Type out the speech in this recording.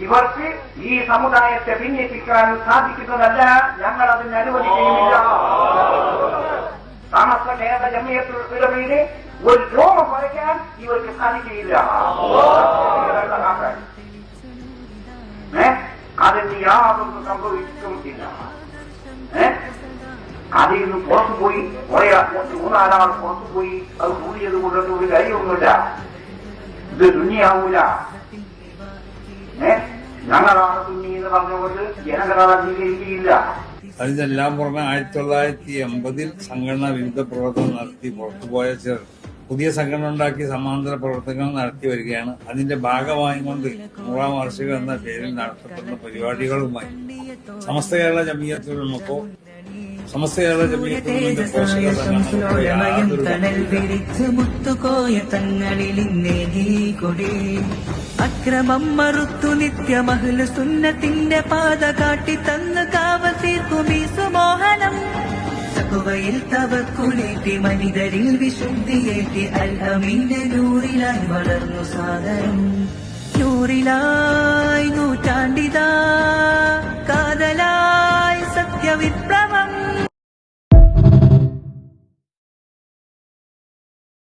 ഇവർക്ക് ഈ സമുദായത്തെ ഭിന്നിപ്പിക്കാൻ സാധിക്കുന്നതല്ല, ഞങ്ങൾ അതിന് അനുവദിക്കുകയുമില്ല. സമസ്ത കേരള ജമിയത്തുൽ ഉലമയിലെ ഒരു രോമം വരയ്ക്കാൻ ഇവർക്ക് സാധിക്കുകയില്ല. അതിന് യാതൊന്നും സംഭവിച്ചിട്ടുമില്ല. അതിൽ നിന്ന് പുറത്തുപോയി മൂന്നാലാൾ പുറത്തുപോയി അത് കൂടിയത് കൊണ്ടൊന്നും ഒരു കാര്യമൊന്നുമില്ല. ഇത് ദുനിയാവൂല. ഞങ്ങളാണ് തുന്നി എന്ന് പറഞ്ഞുകൊണ്ട് ജനങ്ങളാണ് അംഗീകരിക്കുകയില്ല. അതിനെല്ലാം പുറമെ 1980 സംഘടനാ വിരുദ്ധ പ്രവർത്തനം നടത്തി പുറത്തുപോയ ചിലർ പുതിയ സംഘടന ഉണ്ടാക്കി സമാന്തര പ്രവർത്തനങ്ങൾ നടത്തി വരികയാണ്. അതിന്റെ ഭാഗമായി കൊണ്ട് 100ാം വാർഷികം എന്ന പേരിൽ നടത്തപ്പെടുന്ന പരിപാടികളുമായി സമസ്ത കേരള ജമിയത്തുൽ ഉലമക്കോ സമസ്ത കേരള ജമിയത്തുൽ ഉലമയുടെ പോഷക അക്രമം മറുത്തു നിത്യമഹ്ലു സുന്നത്തിന്റെ പാത കാട്ടി തന്നു കാവസീർക്കും ഈ സുമോഹനം. തഖ്വയിൽ തവക്കുലേറ്റി മനിതരിൽ വിശുദ്ധിയേറ്റി അൽ അമീന്റെ നൂറിലായി വളർന്നു സാദരം. നൂറിലായി നൂറ്റാണ്ടിതാ കാതലായി സത്യവിപ്ര